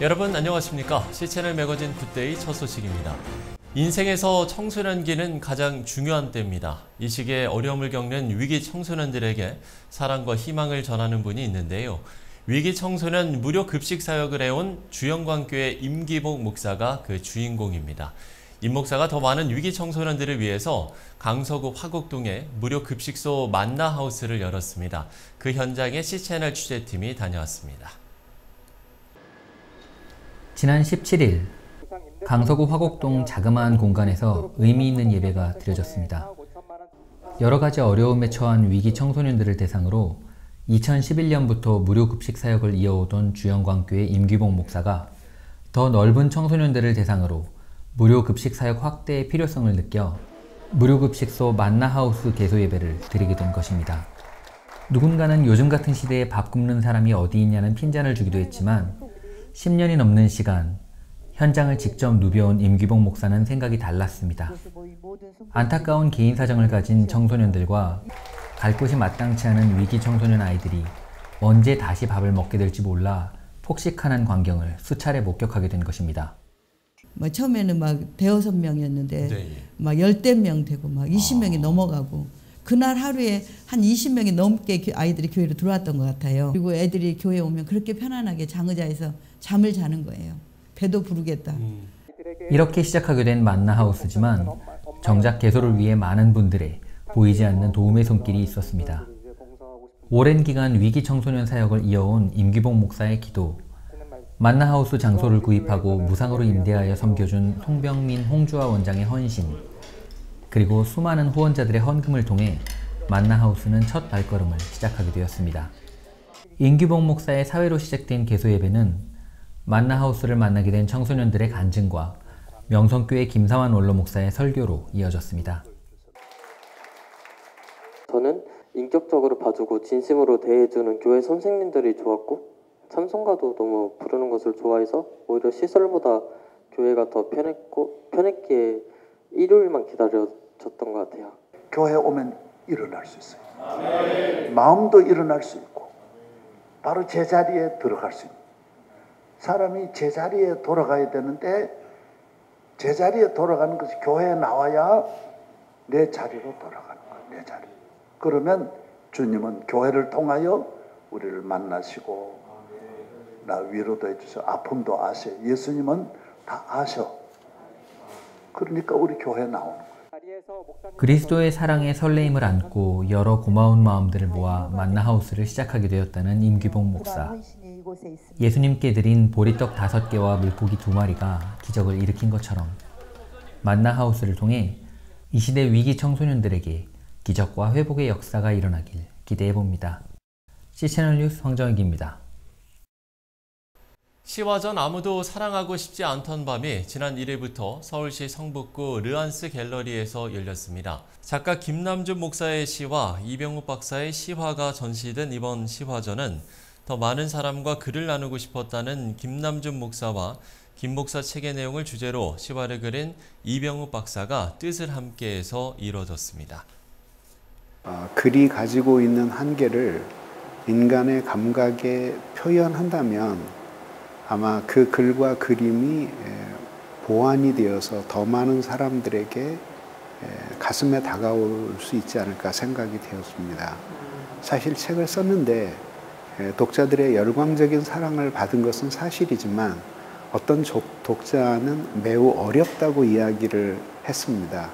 여러분 안녕하십니까? C채널 매거진 굿데이 첫 소식입니다. 인생에서 청소년기는 가장 중요한 때입니다. 이 시기에 어려움을 겪는 위기 청소년들에게 사랑과 희망을 전하는 분이 있는데요. 위기 청소년 무료 급식 사역을 해온 주영광교회 임기복 목사가 그 주인공입니다. 임 목사가 더 많은 위기 청소년들을 위해서 강서구 화곡동에 무료 급식소 만나하우스를 열었습니다. 그 현장에 C채널 취재팀이 다녀왔습니다. 지난 17일 강서구 화곡동 자그마한 공간에서 의미 있는 예배가 드려졌습니다. 여러 가지 어려움에 처한 위기 청소년들을 대상으로 2011년부터 무료 급식 사역을 이어오던 주영광교회 임기복 목사가 더 넓은 청소년들을 대상으로 무료 급식 사역 확대의 필요성을 느껴 무료 급식소 만나하우스 개소 예배를 드리게 된 것입니다. 누군가는 요즘 같은 시대에 밥 굶는 사람이 어디 있냐는 핀잔을 주기도 했지만 10년이 넘는 시간 현장을 직접 누벼온 임기복 목사는 생각이 달랐습니다. 안타까운 개인 사정을 가진 청소년들과 갈 곳이 마땅치 않은 위기 청소년 아이들이 언제 다시 밥을 먹게 될지 몰라 폭식하는 광경을 수차례 목격하게 된 것입니다. 처음에는 막 대여섯 명이었는데 막 열댓 명 되고 막 20명이 넘어가고 그날 하루에 한 20명이 넘게 아이들이 교회로 들어왔던 것 같아요. 그리고 애들이 교회에 오면 그렇게 편안하게 장의자에서 잠을 자는 거예요. 배도 부르겠다. 이렇게 시작하게 된 만나하우스지만 정작 개소를 위해 많은 분들의 보이지 않는 도움의 손길이 있었습니다. 오랜 기간 위기 청소년 사역을 이어온 임기복 목사의 기도, 만나하우스 장소를 구입하고 무상으로 임대하여 섬겨준 송병민 홍주화 원장의 헌신, 그리고 수많은 후원자들의 헌금을 통해 만나하우스는 첫 발걸음을 시작하게 되었습니다. 임기복 목사의 사회로 시작된 개소 예배는 만나하우스를 만나게 된 청소년들의 간증과 명성교회 김사환 원로 목사의 설교로 이어졌습니다. 저는 인격적으로 봐주고 진심으로 대해주는 교회 선생님들이 좋았고 찬송가도 너무 부르는 것을 좋아해서 오히려 시설보다 교회가 더 편했기에 일요일만 기다려졌던 것 같아요. 교회에 오면 일어날 수 있어요. 마음도 일어날 수 있고 바로 제자리에 들어갈 수 있는, 사람이 제자리에 돌아가야 되는데 제자리에 돌아가는 것이 교회에 나와야 내 자리로 돌아가는 거예요. 내 자리. 그러면 주님은 교회를 통하여 우리를 만나시고 나 위로도 해주셔, 아픔도 아셔. 예수님은 다 아셔. 그러니까 우리 교회에 나오는 거예요. 그리스도의 사랑에 설레임을 안고 여러 고마운 마음들을 모아 만나하우스를 시작하게 되었다는 임기복 목사. 예수님께 드린 보리떡 5개와 물고기 2마리가 기적을 일으킨 것처럼 만나하우스를 통해 이 시대 위기 청소년들에게 기적과 회복의 역사가 일어나길 기대해봅니다. C채널 뉴스 황정익입니다. 시화전 아무도 사랑하고 싶지 않던 밤이 지난 1일부터 서울시 성북구 르안스 갤러리에서 열렸습니다. 작가 김남준 목사의 시와 이병욱 박사의 시화가 전시된 이번 시화전은 더 많은 사람과 글을 나누고 싶었다는 김남준 목사와 김 목사 책의 내용을 주제로 시화를 그린 이병욱 박사가 뜻을 함께해서 이뤄졌습니다. 글이 가지고 있는 한계를 인간의 감각에 표현한다면 아마 그 글과 그림이 보완이 되어서 더 많은 사람들에게 가슴에 다가올 수 있지 않을까 생각이 되었습니다. 사실 책을 썼는데 독자들의 열광적인 사랑을 받은 것은 사실이지만 어떤 독자는 매우 어렵다고 이야기를 했습니다.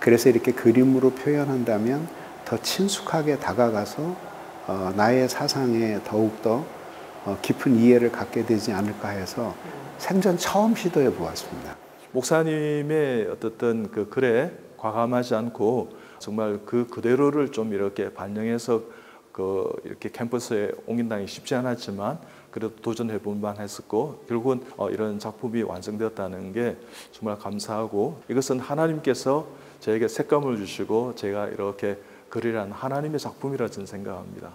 그래서 이렇게 그림으로 표현한다면 더 친숙하게 다가가서 나의 사상에 더욱더 깊은 이해를 갖게 되지 않을까 해서 생전 처음 시도해 보았습니다. 목사님의 어떤 그 글에 과감하지 않고 정말 그 그대로를 좀 이렇게 반영해서 이렇게 캠퍼스에 옮긴다는 게 쉽지 않았지만 그래도 도전해 볼 만했었고 결국은 이런 작품이 완성되었다는 게 정말 감사하고 이것은 하나님께서 저에게 색감을 주시고 제가 이렇게 그리란 하나님의 작품이라 저는 생각합니다.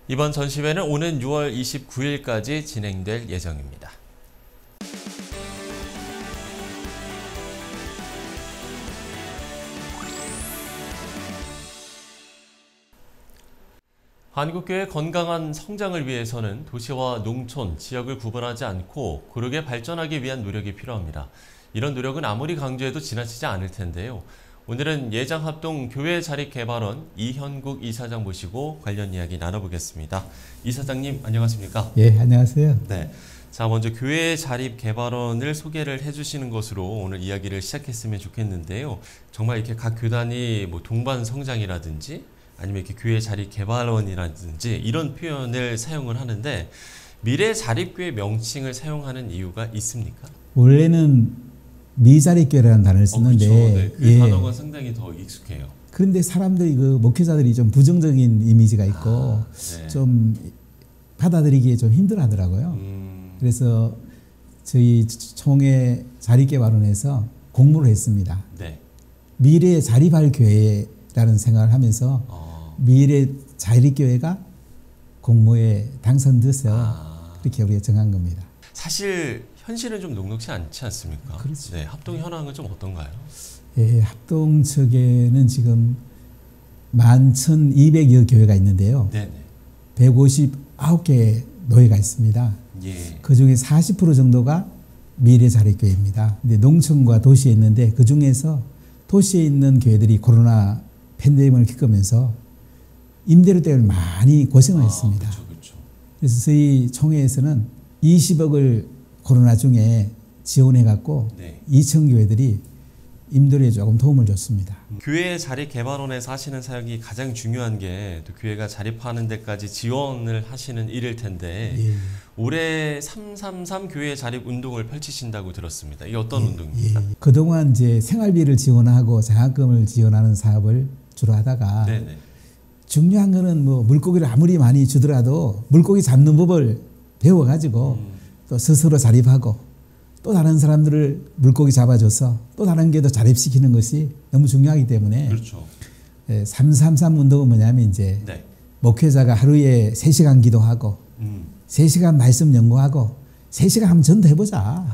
이번 전시회는 오는 6월 29일까지 진행될 예정입니다. 한국교회의 건강한 성장을 위해서는 도시와 농촌, 지역을 구분하지 않고 고르게 발전하기 위한 노력이 필요합니다. 이런 노력은 아무리 강조해도 지나치지 않을 텐데요. 오늘은 예장합동 교회 자립개발원 이현국 이사장 모시고 관련 이야기 나눠보겠습니다. 이사장님 안녕하십니까? 예, 안녕하세요. 네. 자, 먼저 교회 자립개발원을 소개를 해주시는 것으로 오늘 이야기를 시작했으면 좋겠는데요. 정말 이렇게 각 교단이 뭐 동반 성장이라든지 아니면 이렇게 교회 자립개발원이라든지 이런 표현을 사용을 하는데 미래 자립교회 명칭을 사용하는 이유가 있습니까? 원래는 미자립교회라는 단어를 쓰는데 그렇죠. 네, 그 단어가 상당히 더 익숙해요. 그런데 사람들이 그 목회자들이 좀 부정적인 이미지가 있고 네. 좀 받아들이기에 좀 힘들어하더라고요. 그래서 저희 총회 자립개발원에서 공모를 했습니다. 네. 미래에 자립할 교회라는 생각을 하면서 미래 자립교회가 공모에 당선돼서 그렇게 우리가 정한 겁니다. 사실 현실은 좀 녹록지 않지 않습니까? 그렇죠. 네, 합동 현황은 좀 어떤가요? 예, 합동 측에는 지금 11,200여 교회가 있는데요. 네네. 159개 노회가 있습니다. 예. 그 중에 40% 정도가 미래 자립교회입니다. 근데 농촌과 도시에 있는데 그 중에서 도시에 있는 교회들이 코로나 팬데믹을 겪으면서 임대료 때문에 많이 고생을 했습니다. 그렇죠. 그래서 저희 총회에서는 20억을 코로나 중에 지원해갖고 네. 2천 교회들이 임대료에 조금 도움을 줬습니다. 교회 자립개발원에서 하시는 사역이 가장 중요한 게 또 교회가 자립하는 데까지 지원을 하시는 일일 텐데 예. 올해 333 교회 자립 운동을 펼치신다고 들었습니다. 이게 어떤 운동입니까? 예. 그동안 이제 생활비를 지원하고 장학금을 지원하는 사업을 주로 하다가 네네. 중요한 거는 뭐 물고기를 아무리 많이 주더라도 물고기 잡는 법을 배워가지고 또 스스로 자립하고 또 다른 사람들을 물고기 잡아줘서 또 다른 게 더 자립시키는 것이 너무 중요하기 때문에 그렇죠. 333 운동은 뭐냐면 이제 네. 목회자가 하루에 3시간 기도하고 3시간 말씀 연구하고 3시간 한번 전도해보자.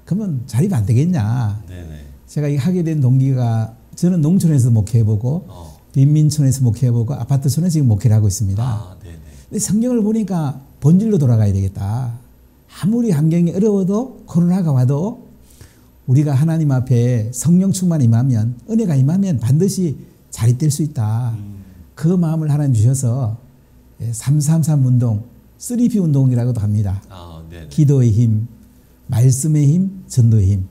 그러면 자립 안 되겠냐. 네네. 제가 이 하게 된 동기가 저는 농촌에서 목회해보고 빈민촌에서 목회해보고 아파트촌에서 지금 목회를 하고 있습니다. 네네. 근데 성경을 보니까 본질로 돌아가야 되겠다. 아무리 환경이 어려워도 코로나가 와도 우리가 하나님 앞에 성령 충만 임하면 은혜가 임하면 반드시 자립될 수 있다. 그 마음을 하나님 주셔서 333 운동, 3P 운동이라고도 합니다. 기도의 힘, 말씀의 힘, 전도의 힘.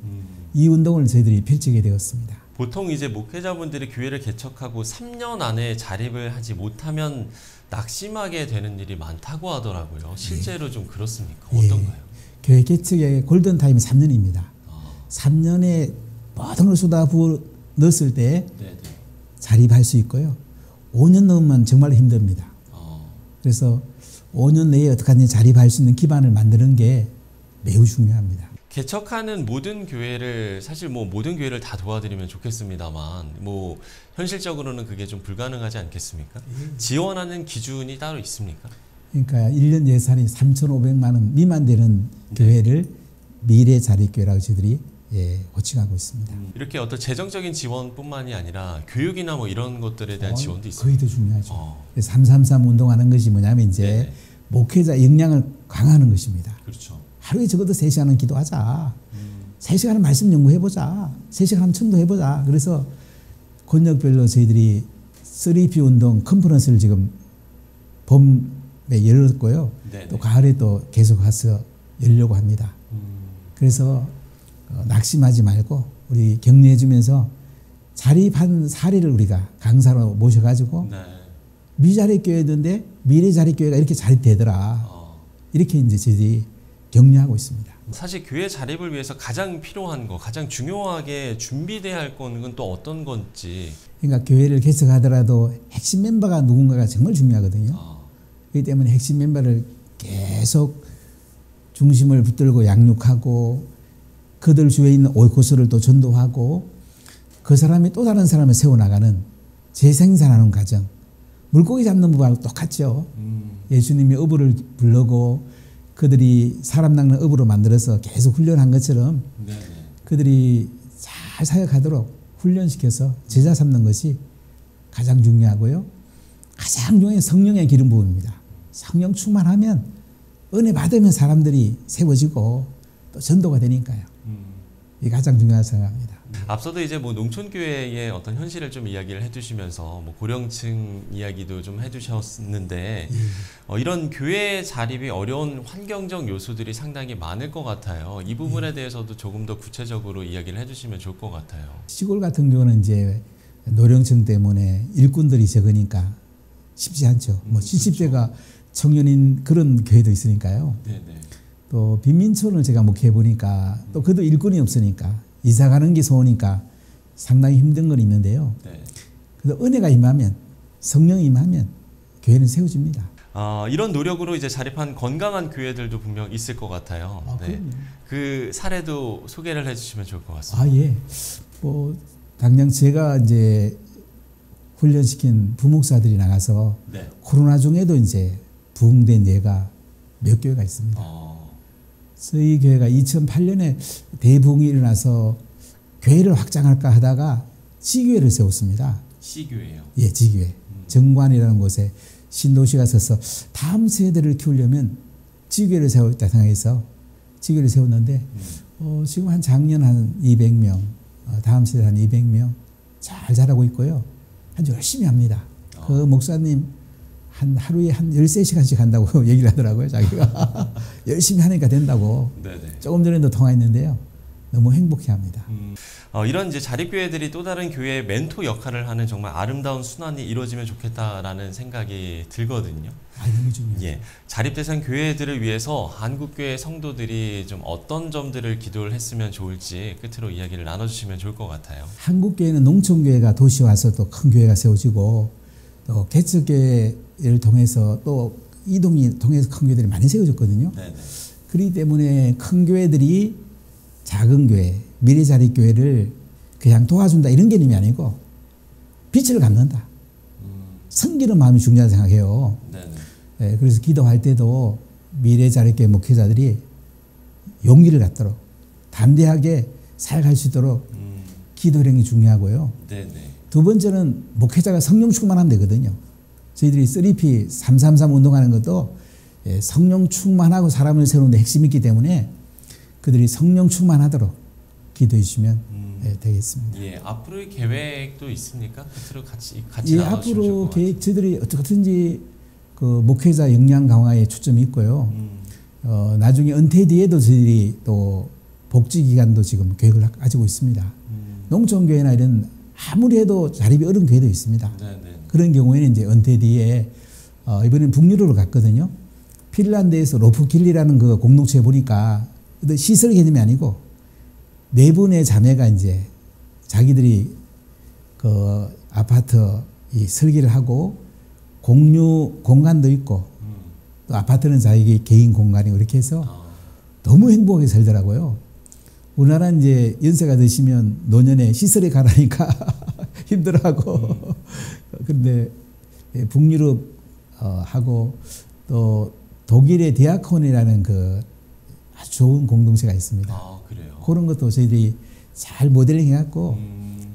이 운동을 저희들이 펼치게 되었습니다. 보통 이제 목회자분들이 교회를 개척하고 3년 안에 자립을 하지 못하면 낙심하게 되는 일이 많다고 하더라고요. 실제로 좀 그렇습니까? 어떤가요? 교회 개척의 골든타임은 3년입니다. 3년에 모든 걸 쏟아부어 넣었을 때 자립할 수 있고요. 5년 넘으면 정말 힘듭니다. 그래서 5년 내에 어떻게 자립할 수 있는 기반을 만드는 게 매우 중요합니다. 개척하는 모든 교회를 사실 뭐 모든 교회를 다 도와드리면 좋겠습니다만 뭐 현실적으로는 그게 좀 불가능하지 않겠습니까? 지원하는 기준이 따로 있습니까? 그러니까 1년 예산이 3,500만 원 미만 되는 교회를 미래 자립교회라고 저희들이 호칭하고 있습니다. 이렇게 어떤 재정적인 지원뿐만이 아니라 교육이나 뭐 이런 것들에 대한 지원도 있습니다. 거의 더 중요하죠. 333 운동하는 것이 뭐냐면 이제 목회자 역량을 강화하는 것입니다. 그렇죠. 하루에 적어도 3시간은 기도하자. 3시간은 말씀 연구해보자. 3시간은 전도해보자. 그래서 권역별로 저희들이 3P 운동 컨퍼런스를 지금 봄에 열었고요. 또 가을에 또 계속 가서 열려고 합니다. 그래서 낙심하지 말고 우리 격려해주면서 자립한 사례를 우리가 강사로 모셔가지고 미자립교회던데 미래자립교회가 이렇게 자립되더라. 이렇게 이제 저희들이 격려하고 있습니다. 사실 교회 자립을 위해서 가장 필요한 거, 가장 중요하게 준비돼야 할 건 또 어떤 건지. 그러니까 교회를 개척하더라도 핵심 멤버가 누군가가 정말 중요하거든요. 그렇기 때문에 핵심 멤버를 계속 중심을 붙들고 양육하고 그들 주위에 있는 오이코스를 또 전도하고 그 사람이 또 다른 사람을 세워나가는 재생산하는 과정. 물고기 잡는 법하고 똑같죠. 예수님이 어부를 부르고 그들이 사람 낚는 어부로 만들어서 계속 훈련한 것처럼 그들이 잘 사역하도록 훈련시켜서 제자 삼는 것이 가장 중요하고요. 가장 중요한 성령의 기름 부음입니다. 성령 충만하면 은혜 받으면 사람들이 세워지고 또 전도가 되니까요. 이게 가장 중요하다고 생각합니다. 앞서도 이제 뭐 농촌교회의 어떤 현실을 좀 이야기를 해주시면서 뭐 고령층 이야기도 좀 해주셨는데 이런 교회 자립이 어려운 환경적 요소들이 상당히 많을 것 같아요. 이 부분에 대해서도 조금 더 구체적으로 이야기를 해주시면 좋을 것 같아요. 시골 같은 경우는 이제 노령층 때문에 일꾼들이 적으니까 쉽지 않죠. 뭐 70대가 청년인 그런 교회도 있으니까요. 네네. 또 빈민촌을 제가 목회해 보니까 또 그도 일꾼이 없으니까 이사 가는 게 소우니까 상당히 힘든 건 있는데요. 네. 그래서 은혜가 임하면 성령이 임하면 교회는 세워집니다. 이런 노력으로 이제 자립한 건강한 교회들도 분명 있을 것 같아요. 네. 그 사례도 소개를 해주시면 좋을 것 같습니다. 예. 뭐 당장 제가 이제 훈련시킨 부목사들이 나가서 네. 코로나 중에도 이제 부흥된 예가 몇 교회가 있습니다. 저희 교회가 2008년에 대부흥이 일어나서 교회를 확장할까 하다가 지교회를 세웠습니다. C교회요? 예, 지교회. 정관이라는 곳에 신도시가 서서 다음 세대를 키우려면 지교회를 세우겠다 생각해서 지교회를 세웠는데 지금 한 작년 한 200명, 다음 세대 한 200명 잘 자라고 있고요. 아주 열심히 합니다. 그 목사님 하루에 한 13시간씩 한다고 얘기를 하더라고요, 자기가. 열심히 하니까 된다고. 네네. 조금 전에도 통화했는데요. 너무 행복해합니다. 이런 이제 자립교회들이 또 다른 교회의 멘토 역할을 하는 정말 아름다운 순환이 이루어지면 좋겠다라는 생각이 들거든요. 너무 중요해요. 예, 자립 대상 교회들을 위해서 한국교회 성도들이 좀 어떤 점들을 기도를 했으면 좋을지 끝으로 이야기를 나눠주시면 좋을 것 같아요. 한국교회는 농촌교회가 도시 와서 또 큰 교회가 세워지고 또 개척교회를 통해서 또 이동이 통해서 큰 교회들이 많이 세워졌거든요. 네네. 그렇기 때문에 큰 교회들이 작은 교회, 미래자립교회를 그냥 도와준다 이런 개념이 아니고 빛을 갚는다. 섬기는 마음이 중요하다고 생각해요. 네네. 네, 그래서 기도할 때도 미래자립교회 목회자들이 용기를 갖도록 담대하게 살아갈 수 있도록 기도력이 중요하고요. 네네. 두 번째는 목회자가 성령 충만하면 되거든요. 저희들이 3P 333 운동하는 것도 성령 충만하고 사람을 세우는 데 핵심이 있기 때문에 그들이 성령 충만하도록 기도해 주시면 되겠습니다. 예, 앞으로의 계획도 있습니까? 끝으로 같이 예, 나눠주시면 앞으로 좋을 것 계획 저희들이 어떻게든지 그 목회자 역량 강화에 초점이 있고요. 나중에 은퇴 뒤에도 저희들이 또 복지 기간도 지금 계획을 가지고 있습니다. 농촌교회나 이런 아무리 해도 자립이 어려운 교회도 있습니다. 네네. 그런 경우에는 이제 은퇴 뒤에 이번엔 북유럽을 갔거든요. 핀란드에서 로프길리라는 그 공동체에 보니까 시설 개념이 아니고 네 분의 자매가 이제 자기들이 그 아파트 이 설계를 하고 공유 공간도 있고 또 아파트는 자기 개인 공간이고 이렇게 해서 너무 행복하게 살더라고요. 우리나라는 이제 연세가 드시면 노년에 시설에 가라니까 힘들어하고 그런데 북유럽 하고 또 독일의 디아콘이라는 그 아주 좋은 공동체가 있습니다. 그래요? 그런 것도 저희들이 잘 모델링 해갖고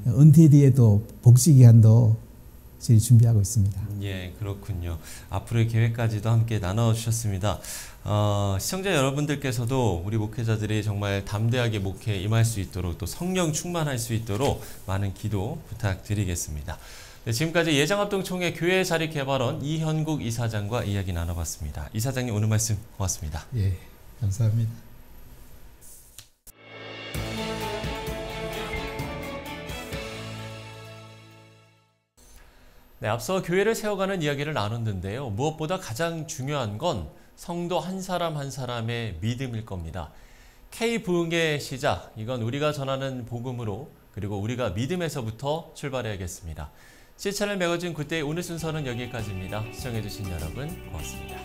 은퇴 뒤에 또 복지 기간도 저희 준비하고 있습니다. 예, 그렇군요. 앞으로의 계획까지도 함께 나눠주셨습니다. 시청자 여러분들께서도 우리 목회자들이 정말 담대하게 목회에 임할 수 있도록 또 성령 충만할 수 있도록 많은 기도 부탁드리겠습니다. 네, 지금까지 예장합동총회 교회 자립 개발원 이현국 이사장과 이야기 나눠봤습니다. 이사장님 오늘 말씀 고맙습니다. 예, 감사합니다. 네, 앞서 교회를 세워가는 이야기를 나눴는데요. 무엇보다 가장 중요한 건 성도 한 사람 한 사람의 믿음일 겁니다. K부흥의 시작, 이건 우리가 전하는 복음으로 그리고 우리가 믿음에서부터 출발해야겠습니다. 시차를 매거진 굿데이 오늘 순서는 여기까지입니다. 시청해주신 여러분 고맙습니다.